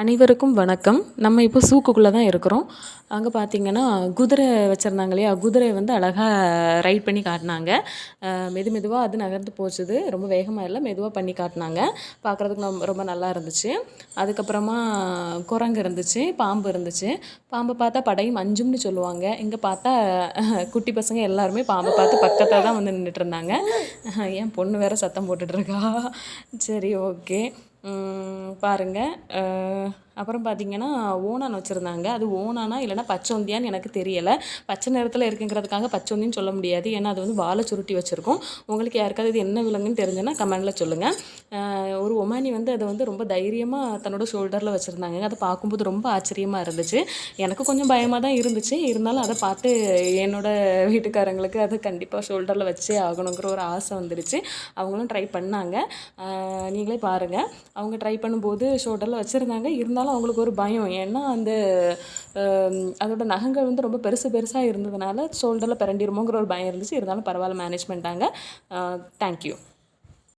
அனைவருக்கும் வணக்கம். நம்ம இப்போ சூக்குக்குள்ளே தான் இருக்கிறோம். அங்கே பார்த்தீங்கன்னா, குதிரை வச்சுருந்தாங்க இல்லையா? குதிரைய வந்து அழகா ரைட் பண்ணி காட்டுனாங்க. மெதுவா அது நகர்ந்து போச்சுது. ரொம்ப வேகமா இல்ல, மெதுவா பண்ணி காட்டுனாங்க. பார்க்குறதுக்கு ரொம்ப நல்லா இருந்துச்சு. அதுக்கப்புறமா குரங்கு இருந்துச்சு, பாம்பு இருந்துச்சு. பாம்பை பார்த்தா படையும் அஞ்சும்னு சொல்லுவாங்க. இங்கே பார்த்தா குட்டி பசங்க எல்லாருமே பாம்பை பார்த்து பக்கத்துல தான் வந்து நின்னுட்டுருந்தாங்க. என் பொண்ணு வேற சத்தம் போட்டுட்ருக்கா. சரி, ஓகே. பாருங்க. அப்புறம் பார்த்தீங்கன்னா, ஓணான் வச்சுருந்தாங்க. அது ஓணானா இல்லைனா பச்சோந்தியான்னு எனக்கு தெரியலை. பச்சை நிறத்தில் இருக்குங்கிறதுக்காக பச்சோந்தின்னு சொல்ல முடியாது. ஏன்னா அது வந்து வாலை சுருட்டி வச்சுருக்கும். உங்களுக்கு யாருக்காவது இது என்ன விலங்குன்னு தெரிஞ்சுன்னா கமெண்டில் சொல்லுங்கள். ஒரு ஒமானி வந்து அதை வந்து ரொம்ப தைரியமாக தன்னோட ஷோல்டரில் வச்சுருந்தாங்க. அதை பார்க்கும்போது ரொம்ப ஆச்சரியமாக இருந்துச்சு. எனக்கு கொஞ்சம் பயமாக தான் இருந்துச்சு. இருந்தாலும் அதை பார்த்து என்னோடய வீட்டுக்காரங்களுக்கு அது கண்டிப்பாக ஷோல்டரில் வச்சே ஆகணுங்கிற ஒரு ஆசை வந்துடுச்சு. அவங்களும் ட்ரை பண்ணாங்க. நீங்களே பாருங்கள். அவங்க ட்ரை பண்ணும்போது ஷோல்டரில் வச்சுருந்தாங்க. இருந்தாலும் அவங்களுக்கு ஒரு பயம். ஏன்னா அந்த அதோட நகங்கள் வந்து ரொம்ப பெருசாக இருந்ததுனால ஷோல்டரில் பிரண்டிருமோங்கிற ஒரு பயம் இருந்துச்சு. இருந்தாலும் பரவாயில்ல, மேனேஜ் பண்ணிட்டாங்க. தேங்க்யூ.